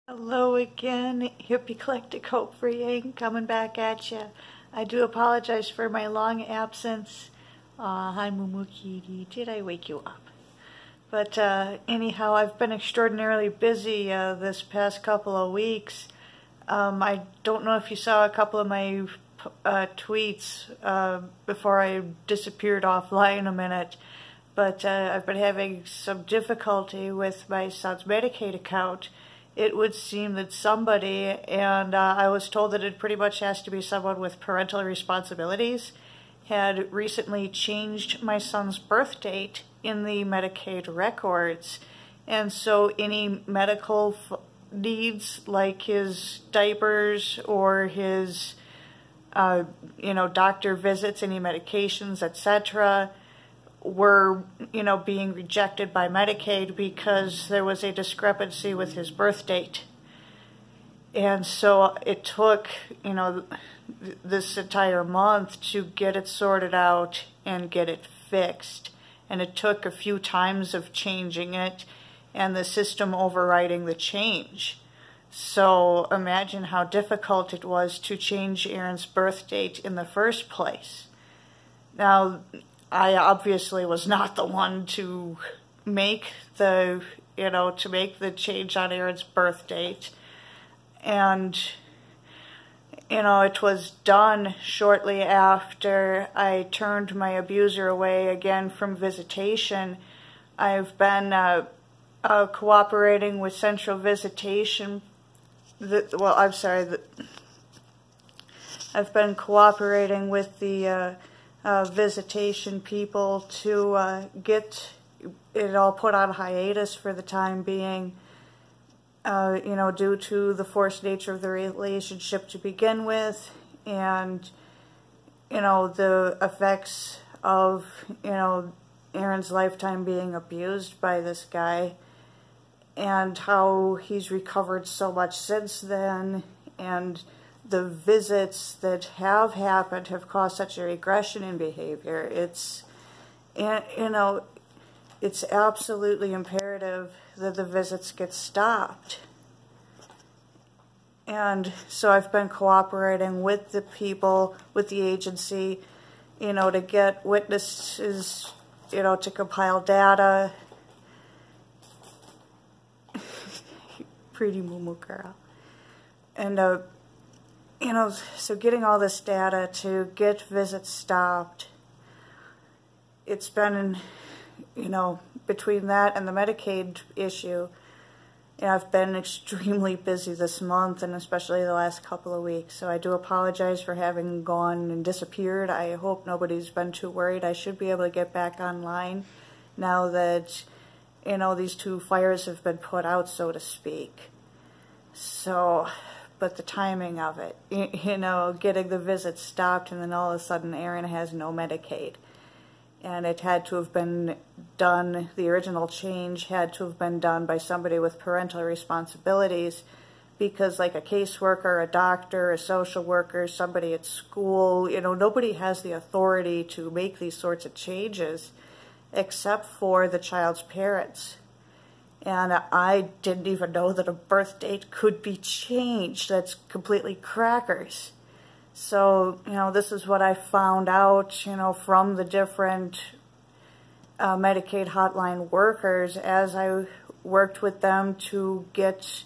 Hello again, HippieClecticHope for Yang, coming back at you. I do apologize for my long absence. Hi Moo Kitty, did I wake you up? But anyhow, I've been extraordinarily busy this past couple of weeks. I don't know if you saw a couple of my tweets before I disappeared offline a minute, but I've been having some difficulty with my son's Medicaid account. It would seem that somebody, and I was told that it pretty much has to be someone with parental responsibilities, had recently changed my son's birth date in the Medicaid records. And so any medical needs like his diapers or his, doctor visits, any medications, etc., were, being rejected by Medicaid because there was a discrepancy with his birth date. And so it took, this entire month to get it sorted out and get it fixed. And it took a few times of changing it and the system overriding the change. So imagine how difficult it was to change Aaron's birth date in the first place. Now, I obviously was not the one to make the change on Aaron's birth date. And, it was done shortly after I turned my abuser away again from visitation. I've been cooperating with Central Visitation. I've been cooperating with the visitation people to get it all put on hiatus for the time being, due to the forced nature of the relationship to begin with, and, the effects of, Aaron's lifetime being abused by this guy, and how he's recovered so much since then, and the visits that have happened have caused such a regression in behavior. It's absolutely imperative that the visits get stopped. And so I've been cooperating with the people, with the agency, to get witnesses, to compile data. Pretty moo girl. And, so getting all this data to get visits stopped, it's been, between that and the Medicaid issue, I've been extremely busy this month, and especially the last couple of weeks. So I do apologize for having gone and disappeared. I hope nobody's been too worried. I should be able to get back online now that, these two fires have been put out, so to speak. So, but the timing of it, getting the visits stopped, and then all of a sudden Aaron has no Medicaid. And it had to have been done, the original change had to have been done by somebody with parental responsibilities, because like a caseworker, a doctor, a social worker, somebody at school, nobody has the authority to make these sorts of changes except for the child's parents. And I didn't even know that a birth date could be changed. That's completely crackers. So, this is what I found out, from the different Medicaid hotline workers as I worked with them to get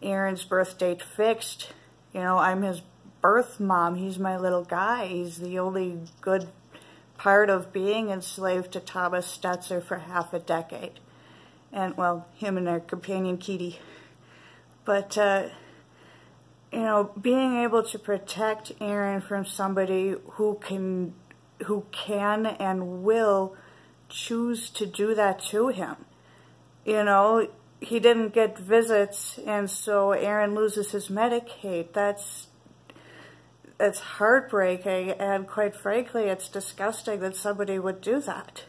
Aaron's birth date fixed. I'm his birth mom. He's my little guy. He's the only good part of being enslaved to Thomas Stetzer for half a decade. And, well, him and their companion Kitty. But, being able to protect Aaron from somebody who can and will choose to do that to him. He didn't get visits, and so Aaron loses his Medicaid. That's heartbreaking, and quite frankly, it's disgusting that somebody would do that.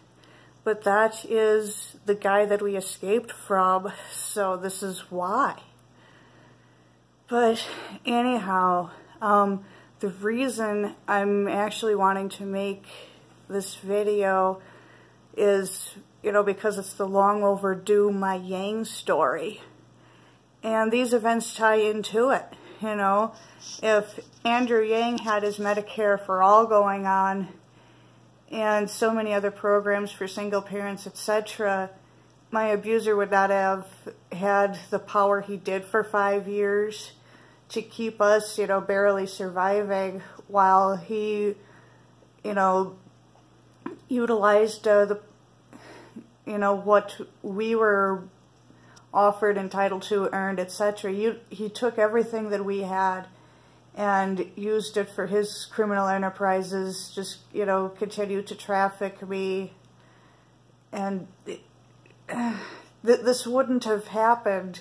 But that is the guy that we escaped from, so this is why. But anyhow, the reason I'm actually wanting to make this video is, because it's the long overdue My Yang story. And these events tie into it, you know. If Andrew Yang had his Medicare for All going on and so many other programs for single parents, etc., my abuser would not have had the power he did for 5 years to keep us, you know, barely surviving while he, you know, utilized the, you know, what we were offered, entitled to, earned, etc. He took everything that we had and used it for his criminal enterprises, just, you know, continued to traffic me. And this wouldn't have happened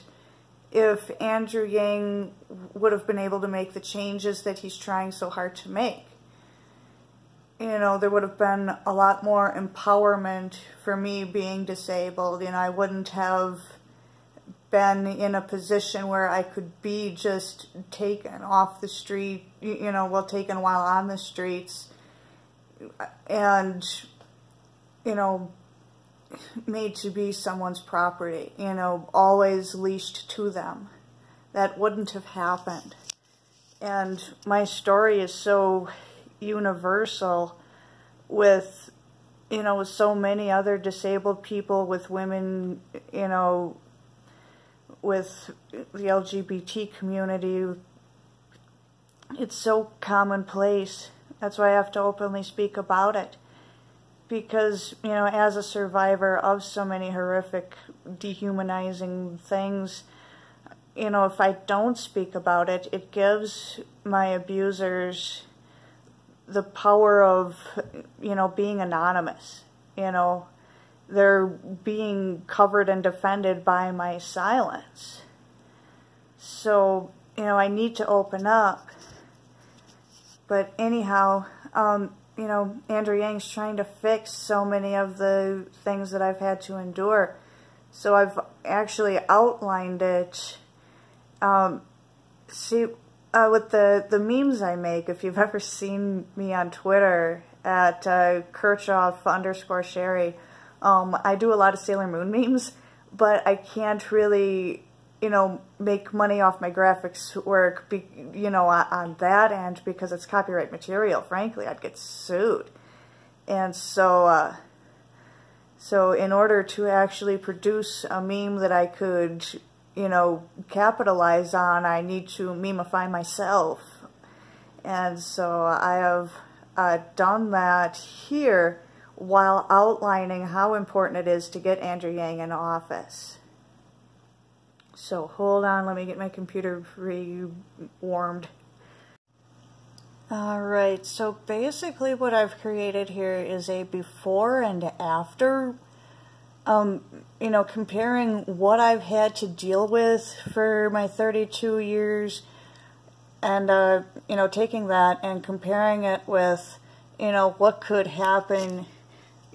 if Andrew Yang would have been able to make the changes that he's trying so hard to make. You know, there would have been a lot more empowerment for me being disabled. You know, I wouldn't have been in a position where I could be just taken off the street, you know, well, taken while on the streets, and, you know, made to be someone's property, you know, always leashed to them. That wouldn't have happened. And my story is so universal with, you know, with so many other disabled people, with women, you know, with the LGBT community. It's so commonplace. That's why I have to openly speak about it. Because, you know, as a survivor of so many horrific, dehumanizing things, you know, if I don't speak about it, it gives my abusers the power of, you know, being anonymous. You know, they're being covered and defended by my silence. So, you know, I need to open up. But anyhow, you know, Andrew Yang's trying to fix so many of the things that I've had to endure. So I've actually outlined it. See, with the memes I make, if you've ever seen me on Twitter at Kirchhoff_Sherry, I do a lot of Sailor Moon memes, but I can't really, you know, make money off my graphics work, you know, on that end, because it's copyright material. Frankly, I'd get sued. And so, so in order to actually produce a meme that I could, you know, capitalize on, I need to memeify myself. And so I have done that here while outlining how important it is to get Andrew Yang in office. So hold on, let me get my computer re-warmed. Alright, so basically what I've created here is a before and after, you know, comparing what I've had to deal with for my 32 years and, you know, taking that and comparing it with, you know, what could happen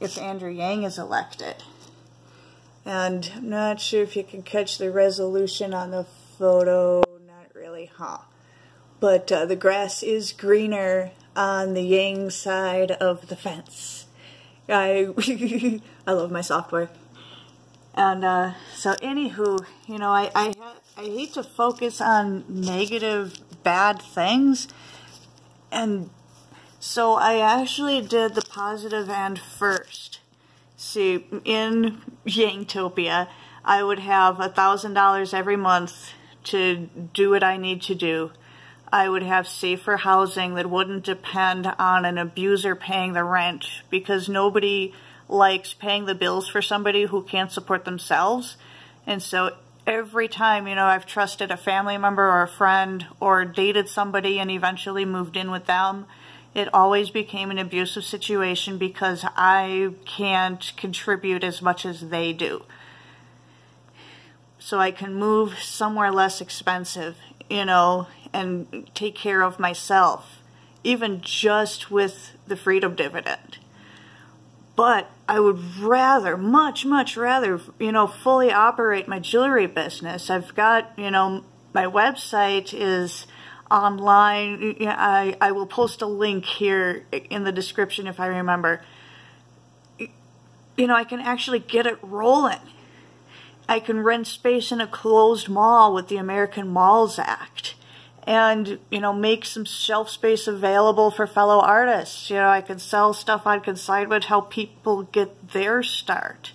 if Andrew Yang is elected. And I'm not sure if you can catch the resolution on the photo. Not really, huh? But the grass is greener on the Yang side of the fence. I love my software. And so anywho, you know, I hate to focus on negative, bad things. And so I actually did the positive end first. See, in Yangtopia, I would have $1,000 every month to do what I need to do. I would have safer housing that wouldn't depend on an abuser paying the rent, because nobody likes paying the bills for somebody who can't support themselves. And so every time, you know, I've trusted a family member or a friend or dated somebody and eventually moved in with them, it always became an abusive situation because I can't contribute as much as they do. So I can move somewhere less expensive, you know, and take care of myself, even just with the freedom dividend. But I would rather, much rather, you know, fully operate my jewelry business. I've got, you know, my website is online. I will post a link here in the description if I remember. You know, I can actually get it rolling. I can rent space in a closed mall with the American Malls Act. And, you know, make some shelf space available for fellow artists. You know, I can sell stuff on consignment, help people get their start.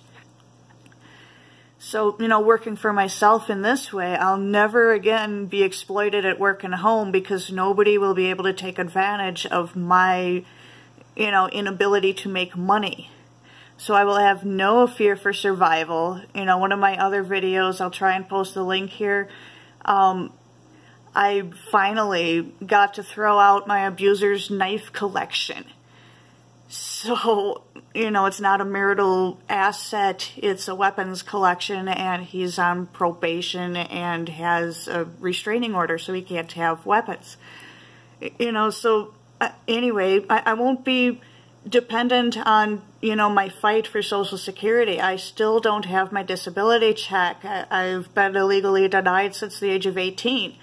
So, you know, working for myself in this way, I'll never again be exploited at work and home because nobody will be able to take advantage of my, you know, inability to make money. So I will have no fear for survival. You know, one of my other videos, I'll try and post the link here, I finally got to throw out my abuser's knife collection. So, you know, it's not a marital asset, it's a weapons collection, and he's on probation and has a restraining order, so he can't have weapons. You know, so anyway, I won't be dependent on, you know, my fight for Social Security. I still don't have my disability check. I've been illegally denied since the age of 18.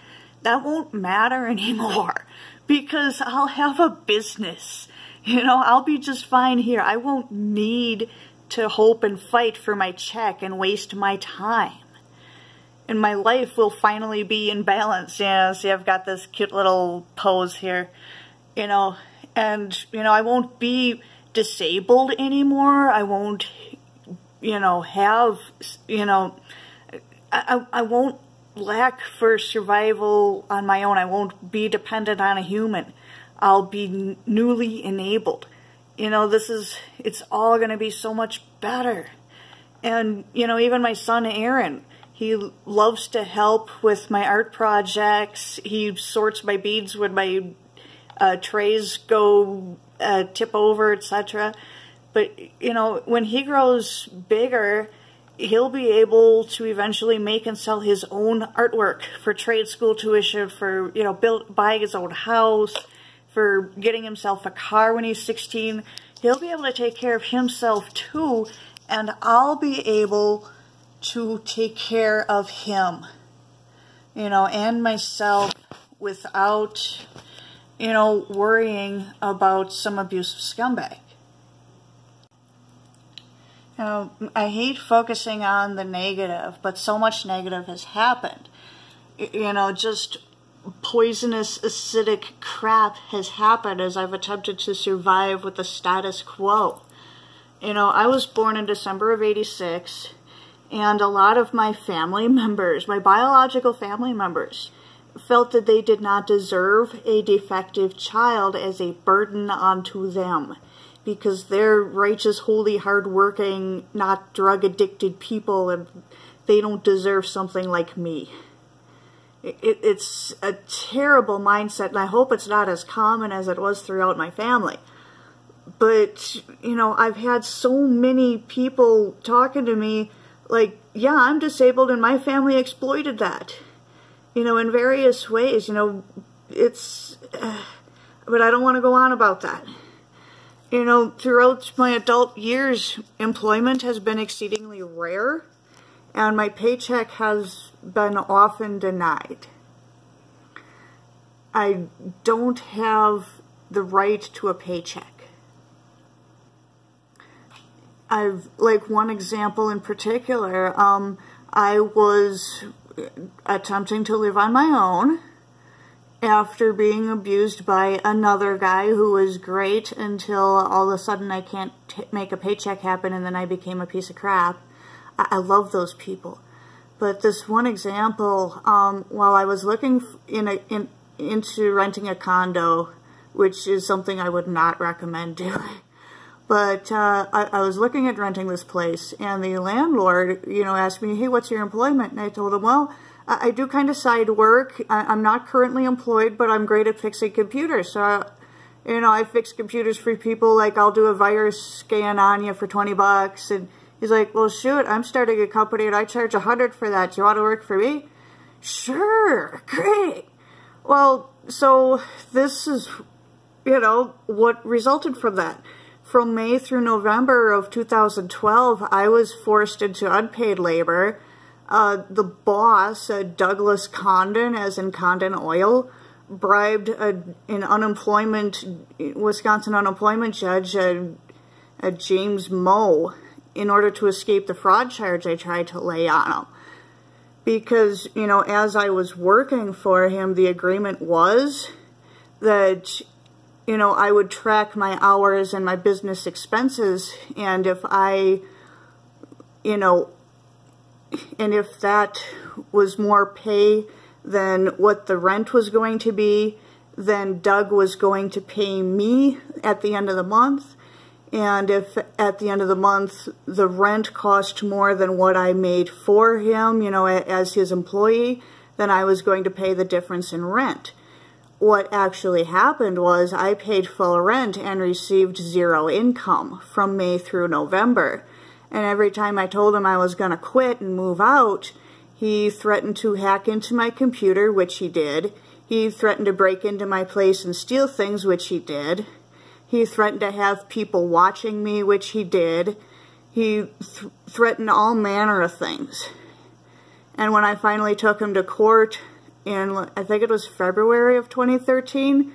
That won't matter anymore because I'll have a business. You know, I'll be just fine here. I won't need to hope and fight for my check and waste my time. And my life will finally be in balance. You know, see, I've got this cute little pose here, you know, and, you know, I won't be disabled anymore. I won't, you know, have, you know, I won't lack for survival on my own. I won't be dependent on a human. I'll be newly enabled. You know, it's all going to be so much better. And, you know, even my son Aaron, he loves to help with my art projects. He sorts my beads when my trays go tip over, etc. But, you know, when he grows bigger, he'll be able to eventually make and sell his own artwork for trade school tuition, for, you know, buying his own house, for getting himself a car when he's 16. He'll be able to take care of himself too, and I'll be able to take care of him, you know, and myself without, you know, worrying about some abusive scumbag. You know, I hate focusing on the negative, but so much negative has happened. You know, just poisonous, acidic crap has happened as I've attempted to survive with the status quo. You know, I was born in December of '86, and a lot of my family members, my biological family members, felt that they did not deserve a defective child as a burden onto them, because they're righteous, holy, hard-working, not drug-addicted people, and they don't deserve something like me. It's a terrible mindset, and I hope it's not as common as it was throughout my family. But, you know, I've had so many people talking to me like, yeah, I'm disabled and my family exploited that. You know, in various ways, you know, it's... but I don't want to go on about that. You know, throughout my adult years, employment has been exceedingly rare, and my paycheck has been often denied. I don't have the right to a paycheck. Like one example in particular, I was attempting to live on my own after being abused by another guy who was great until all of a sudden I can't make a paycheck happen, and then I became a piece of crap. I love those people. But this one example, while I was looking into renting a condo, which is something I would not recommend doing, but I was looking at renting this place, and the landlord, you know, asked me, hey, what's your employment? And I told him, well, I do kind of side work. I'm not currently employed, but I'm great at fixing computers. So, you know, I fix computers for people. Like, I'll do a virus scan on you for 20 bucks. And he's like, well, shoot, I'm starting a company and I charge $100 for that. Do you want to work for me? Sure, great. Well, so this is, you know, what resulted from that. From May through November of 2012, I was forced into unpaid labor. The boss, Douglas Condon, as in Condon Oil, bribed an Wisconsin unemployment judge, James Moe, in order to escape the fraud charge I tried to lay on him. Because, you know, as I was working for him, the agreement was that, you know, I would track my hours and my business expenses, and if I, you know, and if that was more pay than what the rent was going to be, then Doug was going to pay me at the end of the month. And if at the end of the month the rent cost more than what I made for him, you know, as his employee, then I was going to pay the difference in rent. What actually happened was I paid full rent and received zero income from May through November. And every time I told him I was going to quit and move out, he threatened to hack into my computer, which he did. He threatened to break into my place and steal things, which he did. He threatened to have people watching me, which he did. He threatened all manner of things. And when I finally took him to court in, I think it was February of 2013,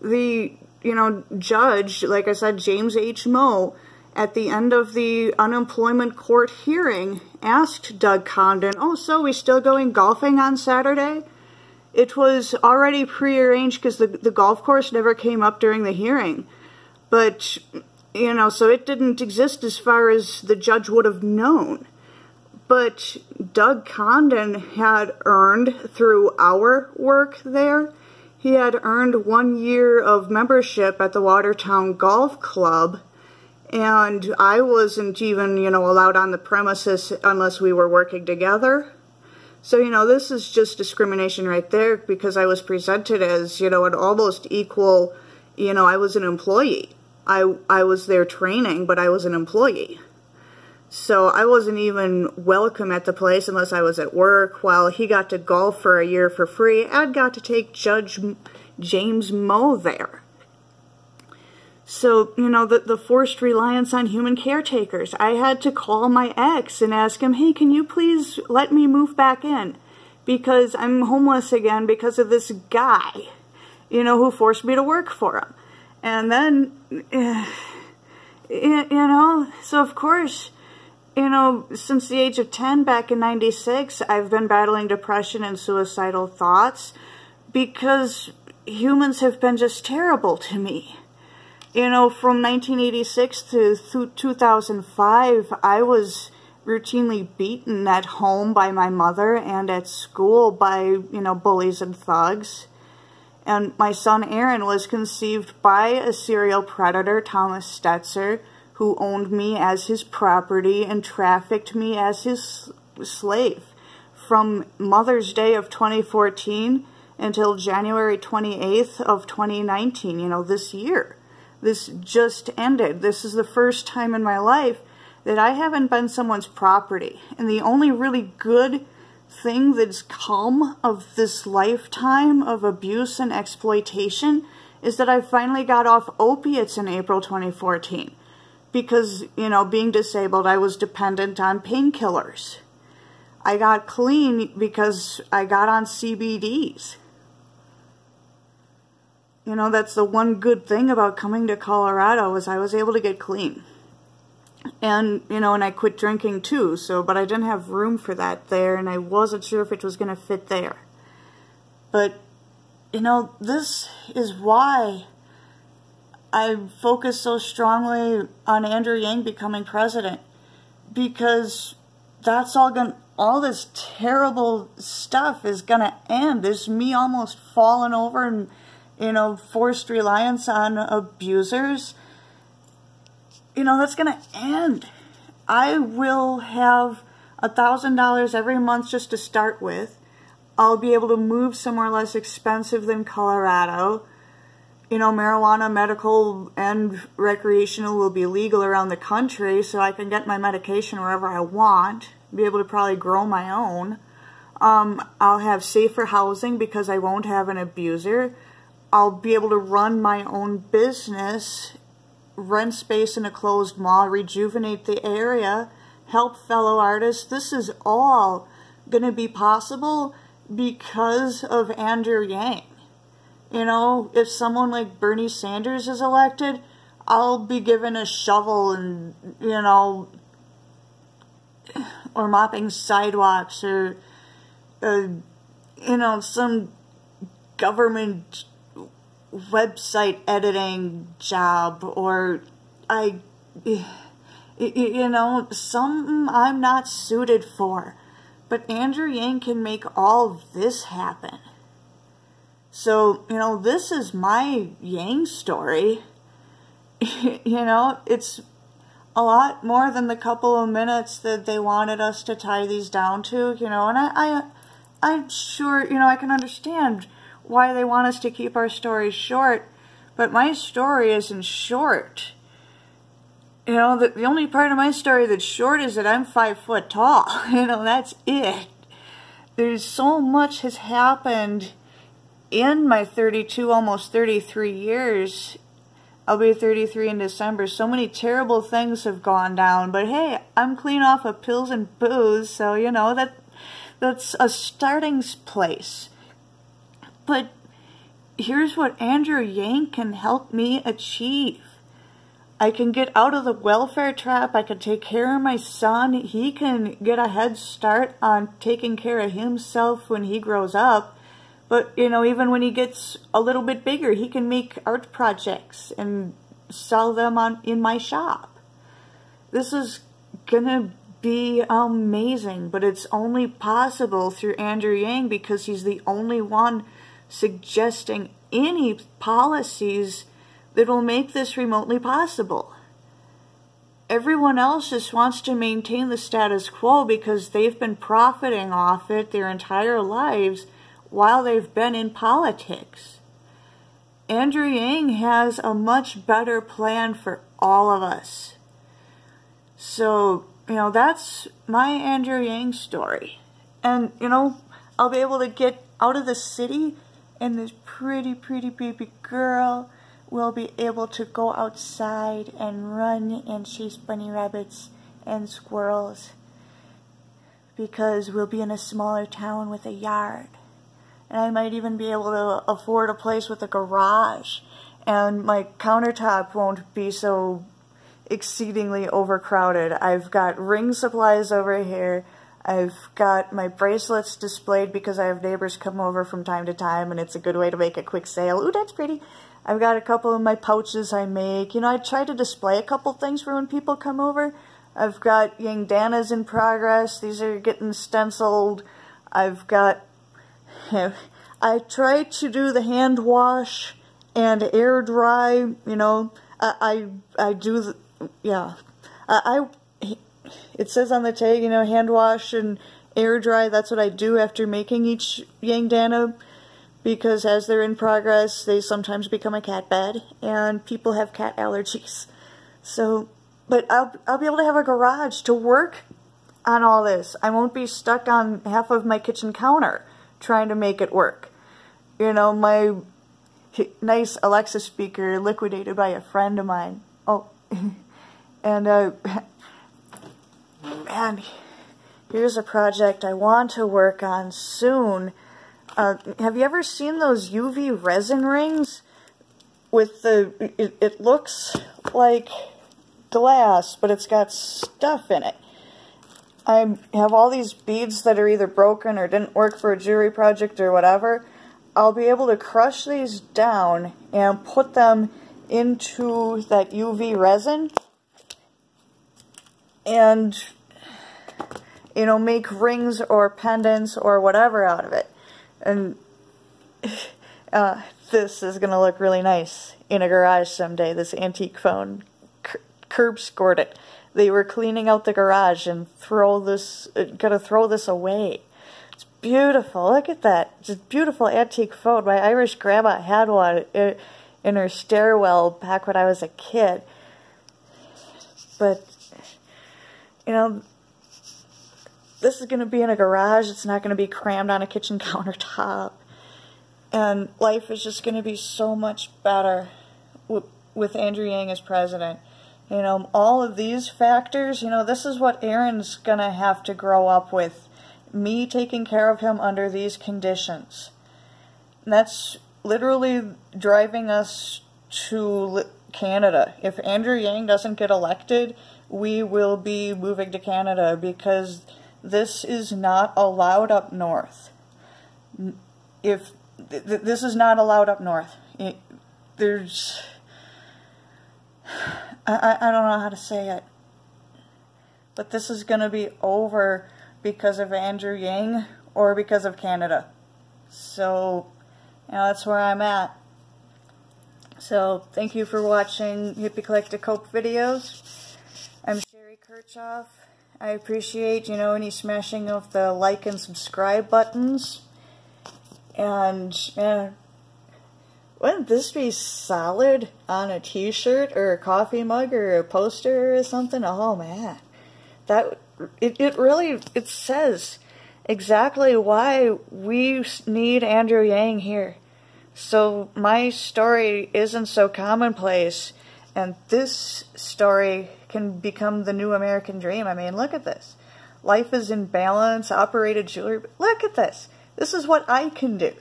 the, you know, judge, like I said, James H. Moe, at the end of the unemployment court hearing, asked Doug Condon, "Oh, so we still going golfing on Saturday?" It was already prearranged because the golf course never came up during the hearing. But, you know, so it didn't exist as far as the judge would have known. But Doug Condon had earned through our work there, he had earned 1 year of membership at the Watertown Golf Club, and I wasn't even, you know, allowed on the premises unless we were working together. So, you know, this is just discrimination right there, because I was presented as, you know, an almost equal, you know, I was an employee. I was there training, but I was an employee. So I wasn't even welcome at the place unless I was at work, while he got to golf for a year for free. I'd got to take Judge James Moe there. So, you know, the forced reliance on human caretakers. I had to call my ex and ask him, "Hey, can you please let me move back in? Because I'm homeless again because of this guy, you know, who forced me to work for him." And then, you know, so of course, you know, since the age of 10 back in '96, I've been battling depression and suicidal thoughts because humans have been just terrible to me. You know, from 1986 to 2005, I was routinely beaten at home by my mother and at school by, you know, bullies and thugs. And my son Aaron was conceived by a serial predator, Thomas Stetzer, who owned me as his property and trafficked me as his slave. From Mother's Day of 2014 until January 28th of 2019, you know, this year. This just ended. This is the first time in my life that I haven't been someone's property. And the only really good thing that's come of this lifetime of abuse and exploitation is that I finally got off opiates in April 2014. Because, you know, being disabled, I was dependent on painkillers. I got clean because I got on CBDs. You know, that's the one good thing about coming to Colorado, was I was able to get clean. And, you know, and I quit drinking too, so, but I didn't have room for that there, and I wasn't sure if it was going to fit there. But, you know, this is why I focus so strongly on Andrew Yang becoming president. Because that's all this terrible stuff is going to end. This me almost falling over and, you know, forced reliance on abusers. You know, that's going to end. I will have $1,000 every month just to start with. I'll be able to move somewhere less expensive than Colorado. You know, marijuana, medical, and recreational will be legal around the country, so I can get my medication wherever I want. Be able to probably grow my own. I'll have safer housing because I won't have an abuser. I'll be able to run my own business, rent space in a closed mall, rejuvenate the area, help fellow artists. This is all going to be possible because of Andrew Yang. You know, if someone like Bernie Sanders is elected, I'll be given a shovel and, you know, or mopping sidewalks, or, you know, some government website editing job, or you know, something I'm not suited for. But Andrew Yang can make all of this happen. So, you know, this is my Yang story. You know, it's a lot more than the couple of minutes that they wanted us to tie these down to, you know, and I'm sure, you know, I can understand why they want us to keep our stories short, but my story isn't short. You know, the only part of my story that's short is that I'm 5 foot tall. You know, that's it. There's so much has happened in my 32, almost 33 years. I'll be 33 in December. So many terrible things have gone down. But hey, I'm clean off of pills and booze, so, you know, that's a starting place. But here's what Andrew Yang can help me achieve. I can get out of the welfare trap. I can take care of my son. He can get a head start on taking care of himself when he grows up. But, you know, even when he gets a little bit bigger, he can make art projects and sell them in my shop. This is gonna be amazing, but it's only possible through Andrew Yang because he's the only one suggesting any policies that will make this remotely possible. Everyone else just wants to maintain the status quo because they've been profiting off it their entire lives while they've been in politics. Andrew Yang has a much better plan for all of us. So, you know, that's my Andrew Yang story. And, you know, I'll be able to get out of the city, and this pretty, pretty baby girl will be able to go outside and run and chase bunny rabbits and squirrels, because we'll be in a smaller town with a yard. And I might even be able to afford a place with a garage, and my countertop won't be so exceedingly overcrowded. I've got ring supplies over here. I've got my bracelets displayed because I have neighbors come over from time to time, and it's a good way to make a quick sale. Ooh, that's pretty. I've got a couple of my pouches I make. You know, I try to display a couple things for when people come over. I've got Yangdanas in progress. These are getting stenciled. I've got... I try to do the hand wash and air dry. You know, I do... yeah. It says on the tag, you know, hand wash and air dry. That's what I do after making each Yangdana, because as they're in progress, they sometimes become a cat bed, and people have cat allergies. So, but I'll be able to have a garage to work on all this. I won't be stuck on half of my kitchen counter trying to make it work. You know, my nice Alexa speaker liquidated by a friend of mine. Oh, and man, here's a project I want to work on soon. Have you ever seen those UV resin rings with the, it looks like glass, but it's got stuff in it. I have all these beads that are either broken or didn't work for a jewelry project or whatever. I'll be able to crush these down and put them into that UV resin and, you know, make rings or pendants or whatever out of it. And this is going to look really nice in a garage someday, this antique phone. Curb scored it. They were cleaning out the garage and gonna throw this away. It's beautiful. Look at that. It's a beautiful antique phone. My Irish grandma had one in her stairwell back when I was a kid. But, you know, this is going to be in a garage. It's not going to be crammed on a kitchen countertop. And life is just going to be so much better with Andrew Yang as president. You know, all of these factors, you know, this is what Aaron's going to have to grow up with. Me taking care of him under these conditions. And that's literally driving us to Canada. If Andrew Yang doesn't get elected, we will be moving to Canada because this is not allowed up north. If this is not allowed up north, there's I don't know how to say it, but this is going to be over because of Andrew Yang or because of Canada. So, that's where I'm at. So, thank you for watching HippieClecticHope videos. I'm Sherry Kirchhoff. I appreciate, any smashing of the like and subscribe buttons. And, wouldn't this be solid on a t-shirt or a coffee mug or a poster or something? Oh man. It says exactly why we need Andrew Yang here. So my story isn't so commonplace, and this story can become the new American dream. I mean, look at this. Life is in balance, operated jewelry. Look at this. This is what I can do.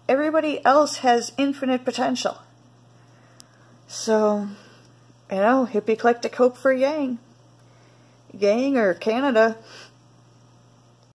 Everybody else has infinite potential. So, HippieClecticHope for Yang. Yang or Canada.